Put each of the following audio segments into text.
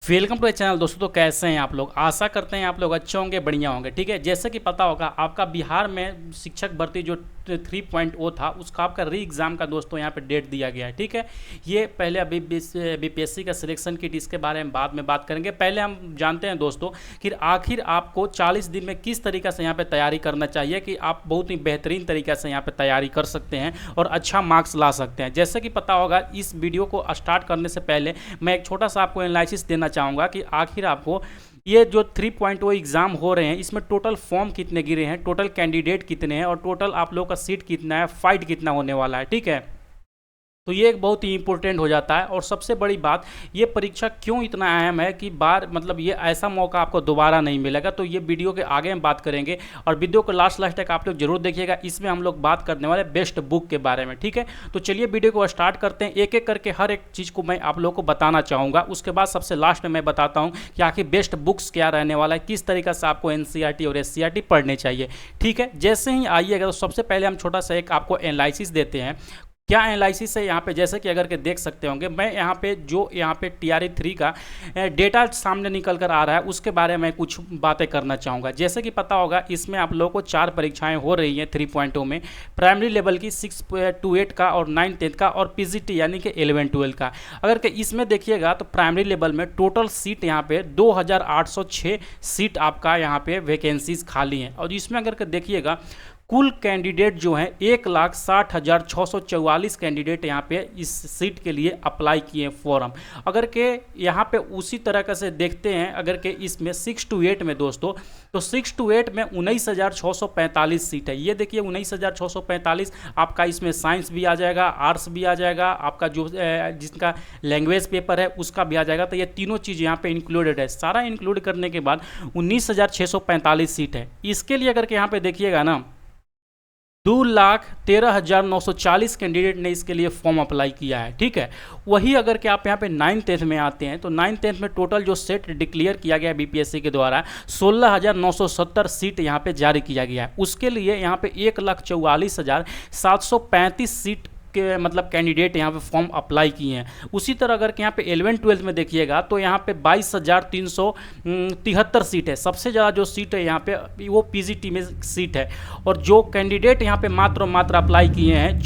Welcome to channel दोस्तों। तो कैसे हैं आप लोग? आशा करते हैं आप लोग अच्छे होंगे, बढ़िया होंगे। ठीक है, जैसे कि पता होगा आपका बिहार में शिक्षक भर्ती जो 3.0 था उसका आपका री एग्ज़ाम का दोस्तों यहाँ पे डेट दिया गया है। ठीक है, ये पहले अभी बीपीएससी का सिलेक्शन किट, इसके बारे में बाद में बात करेंगे। पहले हम जानते हैं दोस्तों कि आखिर आपको 40 दिन में किस तरीके से यहाँ पे तैयारी करना चाहिए कि आप बहुत ही बेहतरीन तरीके से यहाँ पे तैयारी कर सकते हैं और अच्छा मार्क्स ला सकते हैं। जैसे कि पता होगा, इस वीडियो को स्टार्ट करने से पहले मैं एक छोटा सा आपको एनालिसिस देना चाहूँगा कि आखिर आपको ये जो 3.0 एग्ज़ाम हो रहे हैं इसमें टोटल फॉर्म कितने गिरे हैं, टोटल कैंडिडेट कितने हैं और टोटल आप लोगों का सीट कितना है, फाइट कितना होने वाला है। ठीक है, तो ये एक बहुत ही इंपॉर्टेंट हो जाता है। और सबसे बड़ी बात, ये परीक्षा क्यों इतना अहम है कि मतलब ये ऐसा मौका आपको दोबारा नहीं मिलेगा। तो ये वीडियो के आगे हम बात करेंगे और वीडियो को लास्ट तक आप लोग जरूर देखिएगा। इसमें हम लोग बात करने वाले बेस्ट बुक के बारे में। ठीक है, तो चलिए वीडियो को स्टार्ट करते हैं। एक एक करके हर एक चीज़ को मैं आप लोग को बताना चाहूँगा। उसके बाद सबसे लास्ट में मैं बताता हूँ कि आखिर बेस्ट बुक्स क्या रहने वाला है, किस तरीके से आपको एनसीईआरटी और एससीईआरटी पढ़ने चाहिए। ठीक है, जैसे ही आइएगा तो सबसे पहले हम छोटा सा एक आपको एनालिसिस देते हैं। क्या एनालिसिस है यहाँ पे, जैसे कि अगर के देख सकते होंगे, मैं यहाँ पे जो यहाँ पे TRE 3 का डेटा सामने निकल कर आ रहा है उसके बारे में कुछ बातें करना चाहूँगा। जैसे कि पता होगा, इसमें आप लोगों को 4 परीक्षाएं हो रही हैं 3.0 में। प्राइमरी लेवल की 6 to 8 का और 9 10 का और PGT यानी कि 11 12 का। अगर के इसमें देखिएगा तो प्राइमरी लेवल में टोटल सीट यहाँ पे 2806 सीट आपका यहाँ पे वैकेंसीज खाली हैं। और इसमें अगर के देखिएगा कुल कैंडिडेट जो हैं 1,60,644 कैंडिडेट यहाँ पे इस सीट के लिए अप्लाई किए फॉर्म। अगर के यहाँ पे उसी तरह से देखते हैं, अगर के इसमें 6 to 8 में दोस्तों, तो 6 to 8 में 19,645 सीट है। ये देखिए 19,645 आपका इसमें साइंस भी आ जाएगा, आर्ट्स भी आ जाएगा, आपका जो जिसका लैंग्वेज पेपर है उसका भी आ जाएगा। तो ये तीनों चीज़ यहाँ पे इंक्लूडेड है। सारा इंक्लूड करने के बाद 19,645 सीट है। इसके लिए अगर के यहाँ पे देखिएगा ना, 2,13,940 कैंडिडेट ने इसके लिए फॉर्म अप्लाई किया है। ठीक है, वही अगर कि आप यहाँ पे 9 10 में आते हैं तो 9 10 में टोटल जो सेट डिक्लेयर किया गया है बीपीएससी के द्वारा 16,970 सीट यहाँ पे जारी किया गया है। उसके लिए यहाँ पे 1,44,735 सीट के मतलब कैंडिडेट यहाँ पे फॉर्म अप्लाई किए हैं। उसी तरह अगर यहाँ पे 11 12 में देखिएगा तो यहाँ पे 22,373 सीट है। सबसे ज़्यादा जो सीट है यहाँ पे वो पीजीटी में सीट है। और जो कैंडिडेट यहाँ पे मात्र अप्लाई किए हैं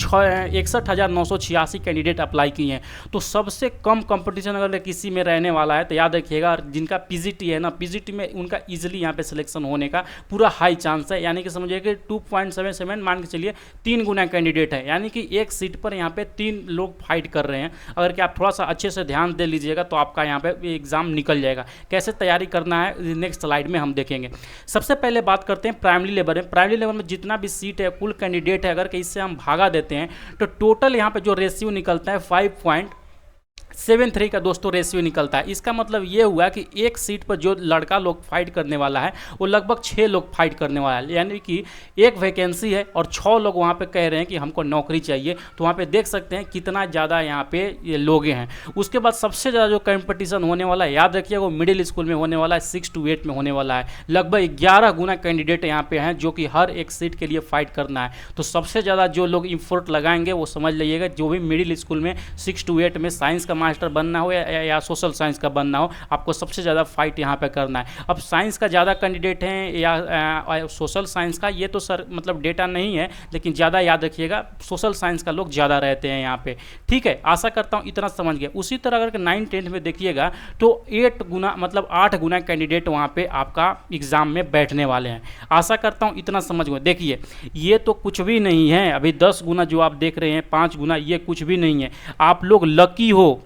61,986 कैंडिडेट अप्लाई किए हैं। तो सबसे कम कंपटीशन अगर किसी में रहने वाला है तो याद रखिएगा, जिनका पीजीटी है ना, पीजीटी में उनका ईजिली यहाँ पे सिलेक्शन होने का पूरा हाई चांस है। यानी कि समझिए कि 2.77 मान के चलिए 3 गुना कैंडिडेट है, यानी कि एक सीट पर यहाँ पे 3 लोग फाइट कर रहे हैं। अगर कि आप थोड़ा सा अच्छे से ध्यान दे लीजिएगा तो आपका यहाँ पे एग्जाम निकल जाएगा। कैसे तैयारी करना है नेक्स्ट स्लाइड में हम देखेंगे। सबसे पहले बात करते हैं प्राइमरी लेवल में। प्राइमरी लेवल में जितना भी सीट है, कुल कैंडिडेट है, अगर कि इससे हम भागा देते हैं तो टोटल यहाँ पे जो रेशियो निकलता है 5.73 का दोस्तों रेशियो निकलता है। इसका मतलब ये हुआ कि एक सीट पर जो लड़का लोग फाइट करने वाला है वो लगभग 6 लोग फाइट करने वाला है। यानी कि एक वैकेंसी है और 6 लोग वहाँ पे कह रहे हैं कि हमको नौकरी चाहिए। तो वहाँ पे देख सकते हैं कितना ज़्यादा यहाँ पे ये लोग हैं। उसके बाद सबसे ज़्यादा जो कंपटीशन होने वाला है, याद रखिए, वो मिडिल स्कूल में होने वाला है, 6 to 8 में होने वाला है। लगभग 11 गुना कैंडिडेट यहाँ पे हैं जो कि हर एक सीट के लिए फाइट करना है। तो सबसे ज़्यादा जो लोग इम्फोर्ट लगाएंगे वो समझ लीजिएगा, जो भी मिडिल स्कूल में 6 to 8 में साइंस का मास्टर बनना हो या सोशल साइंस का बनना हो, आपको सबसे ज़्यादा फाइट यहाँ पे करना है। अब साइंस का ज़्यादा कैंडिडेट हैं या सोशल साइंस का, ये तो सर मतलब डेटा नहीं है, लेकिन ज़्यादा याद रखिएगा सोशल साइंस का लोग ज़्यादा रहते हैं यहाँ पे। ठीक है, आशा करता हूँ इतना समझ गए। उसी तरह अगर 9 10 में देखिएगा तो 8 गुना मतलब 8 गुना कैंडिडेट वहाँ पे आपका एग्ज़ाम में बैठने वाले हैं। आशा करता हूँ इतना समझ गए। देखिए, ये तो कुछ भी नहीं है। अभी 10 गुना जो आप देख रहे हैं, 5 गुना, ये कुछ भी नहीं है। आप लोग लकी हो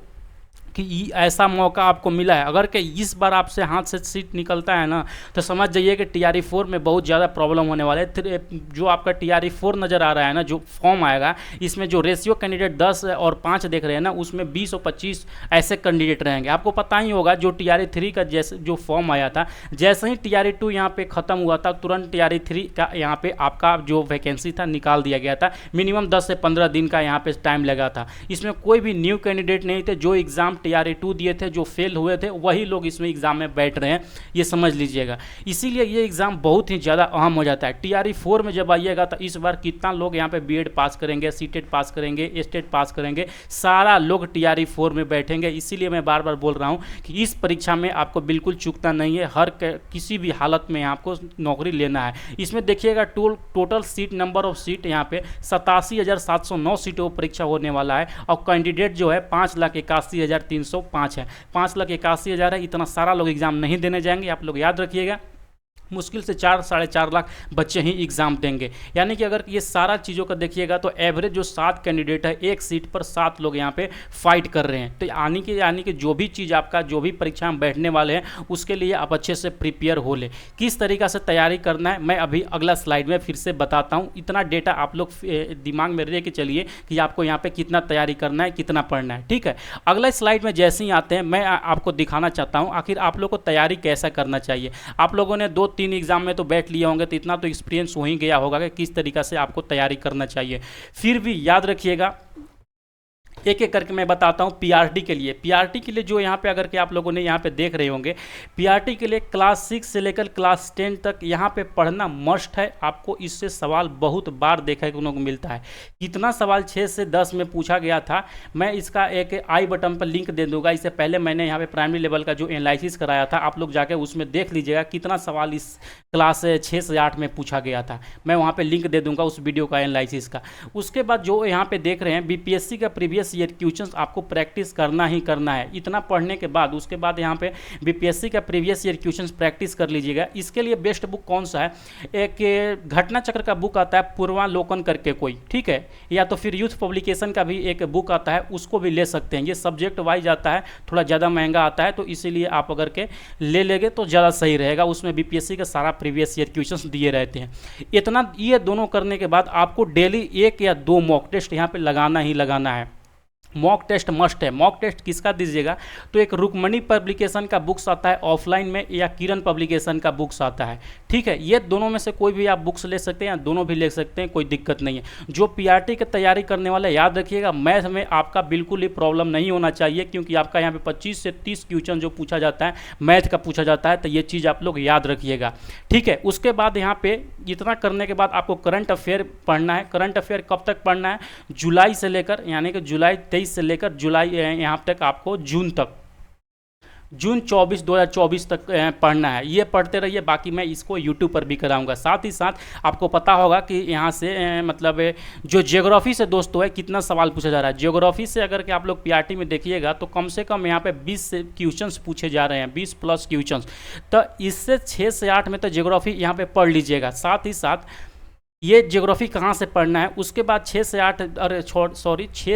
कि ऐसा मौका आपको मिला है। अगर कि इस बार आपसे हाथ से सीट निकलता है ना, तो समझ जाइए कि TRE 4 में बहुत ज़्यादा प्रॉब्लम होने वाला है। जो आपका TRE 4 नज़र आ रहा है ना, जो फॉर्म आएगा, इसमें जो रेशियो कैंडिडेट 10 और 5 देख रहे हैं ना, उसमें 20 और 25 ऐसे कैंडिडेट रहेंगे। आपको पता ही होगा जो TRE 3 का जैसे जो फॉर्म आया था, जैसे ही TRE 2 यहाँ पे ख़त्म हुआ था, तुरंत TRE 3 का यहाँ पे आपका जो वैकेंसी था निकाल दिया गया था। मिनिमम 10 से 15 दिन का यहाँ पे टाइम लगा था। इसमें कोई भी न्यू कैंडिडेट नहीं थे। जो एग्ज़ाम TRE 2 दिए थे, जो फेल हुए थे वही लोग इसमें एग्ज़ाम में बैठ रहे हैं, ये समझ लीजिएगा। इसीलिए ये एग्ज़ाम बहुत ही ज़्यादा अहम हो जाता है। TRE 4 में जब आइएगा तो इस बार कितना लोग यहाँ पे BEd पास करेंगे, CTET पास करेंगे, स्टेट पास करेंगे, सारा लोग TRE 4 में बैठेंगे। इसीलिए मैं बार बार बोल रहा हूँ कि इस परीक्षा में आपको बिल्कुल चूकना नहीं है, किसी भी हालत में आपको नौकरी लेना है। इसमें देखिएगा total seat, number of seat यहाँ पे 87,709 सीटों पर परीक्षा होने वाला है, और कैंडिडेट जो है 5,81,305 है। 5,81,000 है, इतना सारा लोग एग्जाम नहीं देने जाएंगे, आप लोग याद रखिएगा। मुश्किल से 4-4.5 लाख बच्चे ही एग्ज़ाम देंगे। यानी कि अगर ये सारा चीज़ों का देखिएगा तो एवरेज जो 7 कैंडिडेट है, एक सीट पर 7 लोग यहाँ पे फाइट कर रहे हैं। तो यानी कि जो भी चीज़ आपका, जो भी परीक्षा में बैठने वाले हैं, उसके लिए आप अच्छे से प्रिपेयर हो ले। किस तरीक़ा से तैयारी करना है मैं अभी अगला स्लाइड में फिर से बताता हूँ। इतना डेटा आप लोग दिमाग में रह के चलिए कि आपको यहाँ पर कितना तैयारी करना है, कितना पढ़ना है, ठीक है। अगला स्लाइड में जैसे ही आते हैं मैं आपको दिखाना चाहता हूँ आखिर आप लोग को तैयारी कैसा करना चाहिए। आप लोगों ने 2-3 एग्जाम में तो बैठ लिए होंगे, तो इतना तो एक्सपीरियंस हो ही गया होगा कि किस तरीक़ा से आपको तैयारी करना चाहिए। फिर भी याद रखिएगा, एक एक करके मैं बताता हूँ। पीआरटी के लिए जो यहाँ पे अगर के आप लोगों ने यहाँ पे देख रहे होंगे, पीआरटी के लिए क्लास 6 से लेकर क्लास 10 तक यहाँ पे पढ़ना मस्ट है। आपको इससे सवाल बहुत बार देखने को मिलता है। कितना सवाल 6 से 10 में पूछा गया था, मैं इसका एक आई बटन पर लिंक दे दूंगा। इससे पहले मैंने यहाँ पे प्राइमरी लेवल का जो एनालिसिस कराया था, आप लोग जाके उसमें देख लीजिएगा कितना सवाल इस क्लास 6 से 8 में पूछा गया था। मैं वहाँ पे लिंक दे दूंगा उस वीडियो का, एनालिसिस का। उसके बाद जो यहाँ पे देख रहे हैं, बीपीएससी का प्रीवियस ईयर क्वेश्चंस आपको प्रैक्टिस करना ही करना है। इतना पढ़ने के बाद उसके बाद यहाँ पे बीपीएससी का प्रीवियस ईयर क्वेश्चंस प्रैक्टिस कर लीजिएगा। इसके लिए बेस्ट बुक कौन सा है? एक घटना चक्र का बुक आता है, पूर्वालोकन करके कोई, ठीक है, या तो फिर यूथ पब्लिकेशन का भी एक बुक आता है, उसको भी ले सकते हैं। ये सब्जेक्ट वाइज आता है, थोड़ा ज़्यादा महंगा आता है, तो इसीलिए आप अगर के ले लेंगे तो ज़्यादा सही रहेगा। उसमें बीपीएससी का सारा प्रीवियस ईयर क्वेश्चंस दिए रहते हैं। इतना ये दोनों करने के बाद आपको डेली 1 या 2 मॉक टेस्ट यहाँ पे लगाना ही लगाना है। मॉक टेस्ट मस्ट है। मॉक टेस्ट किसका दीजिएगा? तो एक रुक्मणी पब्लिकेशन का बुक्स आता है ऑफलाइन में, या किरण पब्लिकेशन का बुक्स आता है, ठीक है। ये दोनों में से कोई भी आप बुक्स ले सकते हैं, या दोनों भी ले सकते हैं, कोई दिक्कत नहीं है। जो पीआरटी की तैयारी करने वाले, याद रखिएगा मैथ में आपका बिल्कुल ही प्रॉब्लम नहीं होना चाहिए, क्योंकि आपका यहाँ पे 25 से 30 क्वेश्चन जो पूछा जाता है मैथ का पूछा जाता है, तो ये चीज़ आप लोग याद रखिएगा, ठीक है। उसके बाद यहाँ पे इतना करने के बाद आपको करंट अफेयर पढ़ना है। करंट अफेयर कब तक पढ़ना है? जुलाई से लेकर, यानी कि जुलाई 23 से लेकर जुलाई यहाँ तक आपको जून 2024 तक पढ़ना है। ये पढ़ते रहिए। बाकी मैं इसको यूट्यूब पर भी कराऊंगा। साथ ही साथ आपको पता होगा कि यहाँ से मतलब जो ज्योग्राफी से दोस्तों है, कितना सवाल पूछा जा रहा है। ज्योग्राफी से अगर कि आप लोग पीआरटी में देखिएगा तो कम से कम यहाँ पे 20 क्वेश्चंस पूछे जा रहे हैं, 20 प्लस क्वेश्चंस। तो इससे 6 से 8 में तो ज्योग्राफी यहाँ पे पढ़ लीजिएगा। साथ ही साथ ये ज्योग्राफी कहाँ से पढ़ना है, उसके बाद 6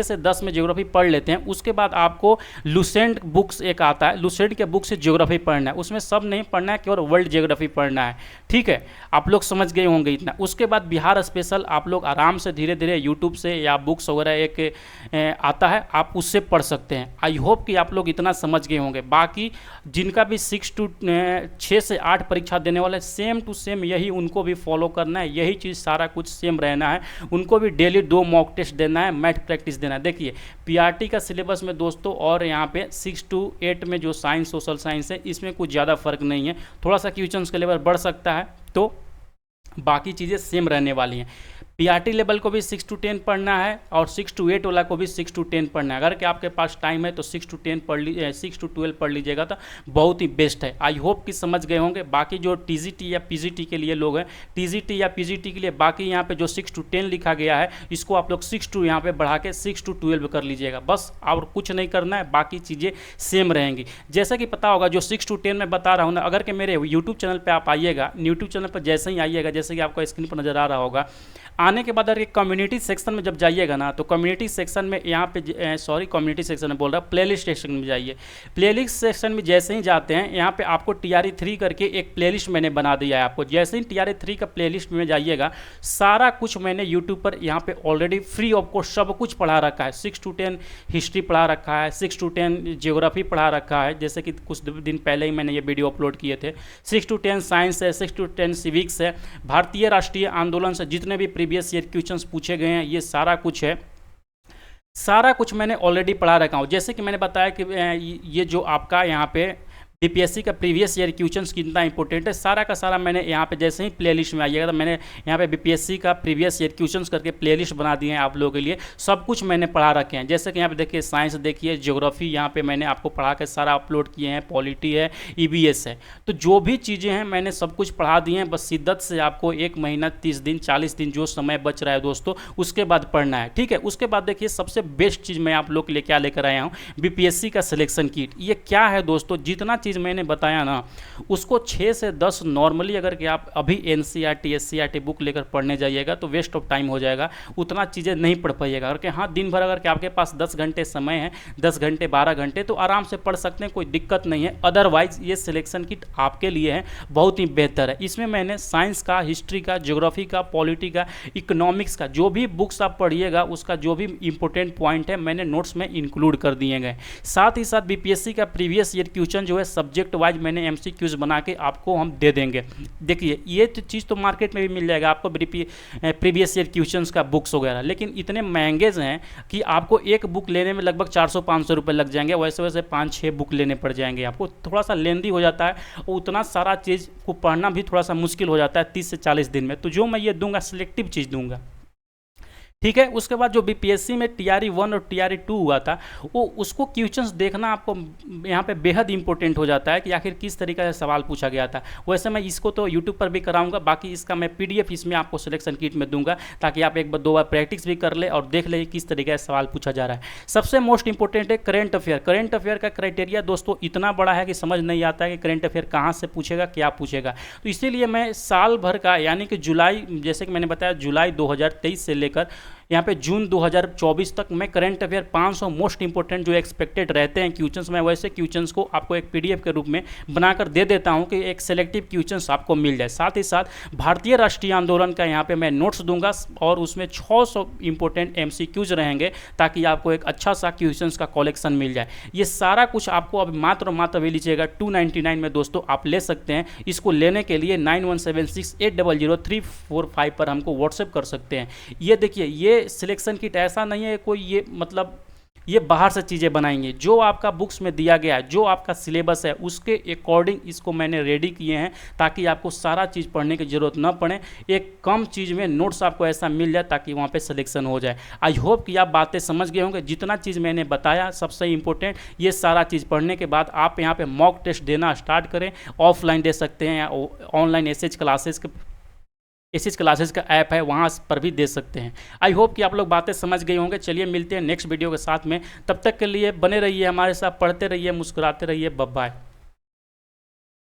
से 10 में ज्योग्राफी पढ़ लेते हैं। उसके बाद आपको लुसेंट बुक्स एक आता है, लुसेंट के बुक से ज्योग्राफी पढ़ना है। उसमें सब नहीं पढ़ना है, केवल वर्ल्ड ज्योग्राफी पढ़ना है, ठीक है। आप लोग समझ गए होंगे इतना। उसके बाद बिहार स्पेशल आप लोग आराम से धीरे धीरे यूट्यूब से या बुक्स वगैरह एक आता है, आप उससे पढ़ सकते हैं। आई होप कि आप लोग इतना समझ गए होंगे। बाकी जिनका भी 6 से 8 परीक्षा देने वाले, सेम टू सेम यही उनको भी फॉलो करना है, यही चीज़ सारा कुछ सेम रहना है। उनको भी डेली 2 मॉक टेस्ट देना है, मैथ प्रैक्टिस देना है। देखिए पीआरटी का सिलेबस में दोस्तों, और यहाँ पे 6 to 8 में जो साइंस, सोशल साइंस है, इसमें कुछ ज़्यादा फर्क नहीं है। थोड़ा सा क्वेश्चंस का लेवल बढ़ सकता है, तो बाकी चीज़ें सेम रहने वाली हैं। पीआरटी लेवल को भी 6 to 10 पढ़ना है, और 6 to 8 वाला को भी 6 to 10 पढ़ना है। अगर कि आपके पास टाइम है तो 6 to 10 पढ़ लीजिए, 6 to 12 पढ़ लीजिएगा तो बहुत ही बेस्ट है। आई होप कि समझ गए होंगे। बाकी जो टीजीटी या पीजीटी के लिए लोग हैं, टीजीटी या पीजीटी के लिए बाकी यहाँ पे जो 6 to 10 लिखा गया है, इसको आप लोग 6 to यहाँ पे बढ़ा के 6 to 12 कर लीजिएगा, बस। और कुछ नहीं करना है, बाकी चीज़ें सेम रहेंगी। जैसा कि पता होगा जो 6 to 10 में बता रहा हूँ ना, अगर कि मेरे यूट्यूब चैनल पर आप आइएगा, यूट्यूब चैनल पर जैसे ही आइएगा, जैसे कि आपको स्क्रीन पर नज़र आ रहा होगा, आने के बाद अगर कम्युनिटी सेक्शन में जब जाइएगा ना, तो कम्युनिटी सेक्शन में यहाँ पे कम्युनिटी सेक्शन में बोल रहा हूँ, प्लेलिस्ट सेक्शन में जाइए। प्लेलिस्ट सेक्शन में जैसे ही जाते हैं, यहाँ पे आपको TRE 3 करके एक प्लेलिस्ट मैंने बना दिया है आपको। जैसे ही TRE 3 का प्लेलिस्ट में जाइएगा, सारा कुछ मैंने यूट्यूब पर यहाँ पे ऑलरेडी फ्री ऑफ कॉस्ट सब कुछ पढ़ा रखा है। 6 to 10 हिस्ट्री पढ़ा रखा है, 6 to 10 जियोग्राफी पढ़ा रखा है, जैसे कि कुछ दिन पहले ही मैंने ये वीडियो अपलोड किए थे। 6 to 10 साइंस है, 6 to 10 सिविक्स है, भारतीय राष्ट्रीय आंदोलन से जितने भी प्रीवियस ईयर क्वेश्चंस पूछे गए हैं, ये सारा कुछ है। सारा कुछ मैंने ऑलरेडी पढ़ा रखा हूँ। जैसे कि मैंने बताया कि ये जो आपका यहाँ पे बीपीएससी का प्रीवियस ईयर क्वेश्चंस कितना इंपॉर्टेंट है, सारा का सारा मैंने यहाँ पे जैसे ही प्लेलिस्ट में आइएगा तो मैंने यहाँ पे बीपीएससी का प्रीवियस ईयर क्वेश्चंस करके प्लेलिस्ट बना दिए हैं आप लोगों के लिए। सब कुछ मैंने पढ़ा रखे हैं। जैसे कि यहाँ पे देखिए साइंस देखिए, ज्योग्राफी यहाँ पे मैंने आपको पढ़ा के सारा अपलोड किए हैं, पॉलिटी है, ईवीएस है। तो जो भी चीज़ें हैं मैंने सब कुछ पढ़ा दिए हैं। बस शिद्दत से आपको 1 महीना 30 दिन 40 दिन जो समय बच रहा है दोस्तों, उसके बाद पढ़ना है, ठीक है। उसके बाद देखिए सबसे बेस्ट चीज़ मैं आप लोग के लिए क्या लेकर आया हूँ, बीपीएससी का सिलेक्शन किट। ये क्या है दोस्तों, जितना चीज़ मैंने बताया ना उसको 6 से 10 नॉर्मली अगर कि आप अभी एनसीईआरटी एससीईआरटी बुक लेकर पढ़ने जाइएगा तो वेस्ट ऑफ टाइम हो जाएगा, उतना चीज़ें नहीं पढ़ पाइएगा। अगर कि हाँ दिन भर अगर कि आपके पास 10 घंटे समय है, 10 घंटे 12 घंटे, तो आराम से पढ़ सकते हैं, कोई दिक्कत नहीं है। अदरवाइज ये सिलेक्शन किट आपके लिए है, बहुत ही बेहतर है। इसमें मैंने साइंस का, हिस्ट्री का, ज्योग्राफी का, पॉलिटी का, इकोनॉमिक्स का, जो भी बुक्स आप पढ़िएगा उसका जो भी इंपॉर्टेंट पॉइंट है मैंने नोट्स में इंक्लूड कर दिए गए। साथ ही साथ बीपीएससी का प्रीवियस ईयर क्वेश्चन जो है सब्जेक्ट वाइज मैंने एमसीक्यूज बना के आपको हम दे देंगे। देखिए ये चीज़ तो मार्केट में भी मिल जाएगा आपको प्रीवियस ईयर क्वेश्चंस का बुक्स वगैरह, लेकिन इतने महंगे हैं कि आपको एक बुक लेने में लगभग 400-500 रुपये लग जाएंगे। वैसे वैसे 5-6 बुक लेने पड़ जाएंगे आपको, थोड़ा सा लेंदी हो जाता है और उतना सारा चीज़ को पढ़ना भी थोड़ा सा मुश्किल हो जाता है 30 से 40 दिन में। तो जो मैं ये दूंगा सिलेक्टिव चीज़ दूंगा, ठीक है। उसके बाद जो बीपीएससी में टीआरई 1 और टीआरई 2 हुआ था, वो उसको क्वेश्चंस देखना आपको यहाँ पे बेहद इंपॉर्टेंट हो जाता है कि आखिर किस तरीके से सवाल पूछा गया था। वैसे मैं इसको तो यूट्यूब पर भी कराऊंगा, बाकी इसका मैं पीडीएफ इसमें आपको सिलेक्शन किट में दूंगा ताकि आप एक बार 2 बार प्रैक्टिस भी कर ले और देख ले किस तरीके से सवाल पूछा जा रहा है। सबसे मोस्ट इंपॉर्टेंट है करेंट अफेयर। करेंट अफेयर का क्राइटेरिया दोस्तों इतना बड़ा है कि समझ नहीं आता है कि करेंट अफेयर कहाँ से पूछेगा, क्या पूछेगा। तो इसीलिए मैं साल भर का यानी कि जुलाई, जैसे कि मैंने बताया जुलाई 2023 से लेकर यहाँ पे जून 2024 तक मैं करंट अफेयर 500 मोस्ट इंपॉर्टेंट जो एक्सपेक्टेड रहते हैं क्वेश्चंस, मैं वैसे क्वेश्चंस को आपको एक पीडीएफ के रूप में बनाकर दे देता हूँ कि एक सेलेक्टिव क्वेश्चंस आपको मिल जाए। साथ ही साथ भारतीय राष्ट्रीय आंदोलन का यहाँ पे मैं नोट्स दूंगा और उसमें 600 इंपॉर्टेंट एमसीक्यूज रहेंगे ताकि आपको एक अच्छा सा क्वेश्चंस का कलेक्शन मिल जाए। ये सारा कुछ आपको अब मात्र अभी लीजिएगा 299 में दोस्तों आप ले सकते हैं। इसको लेने के लिए 9176800345 पर हमको व्हाट्सएप कर सकते हैं। ये देखिए ये सिलेक्शन किट ऐसा नहीं है कोई ये मतलब ये बाहर से चीज़ें बनाएंगे, जो आपका बुक्स में दिया गया है, जो आपका सिलेबस है उसके अकॉर्डिंग इसको मैंने रेडी किए हैं ताकि आपको सारा चीज़ पढ़ने की ज़रूरत ना पड़े। एक कम चीज़ में नोट्स आपको ऐसा मिल जाए ताकि वहाँ पे सिलेक्शन हो जाए। आई होप कि आप बातें समझ गए होंगे। जितना चीज़ मैंने बताया सबसे इंपॉर्टेंट ये सारा चीज़ पढ़ने के बाद आप यहाँ पर मॉक टेस्ट देना स्टार्ट करें। ऑफलाइन दे सकते हैं या ऑनलाइन एसएच क्लासेस का ऐप है वहाँ पर भी दे सकते हैं। आई होप कि आप लोग बातें समझ गए होंगे। चलिए मिलते हैं नेक्स्ट वीडियो के साथ में, तब तक के लिए बने रहिए हमारे साथ, पढ़ते रहिए, मुस्कुराते रहिए। Bye bye.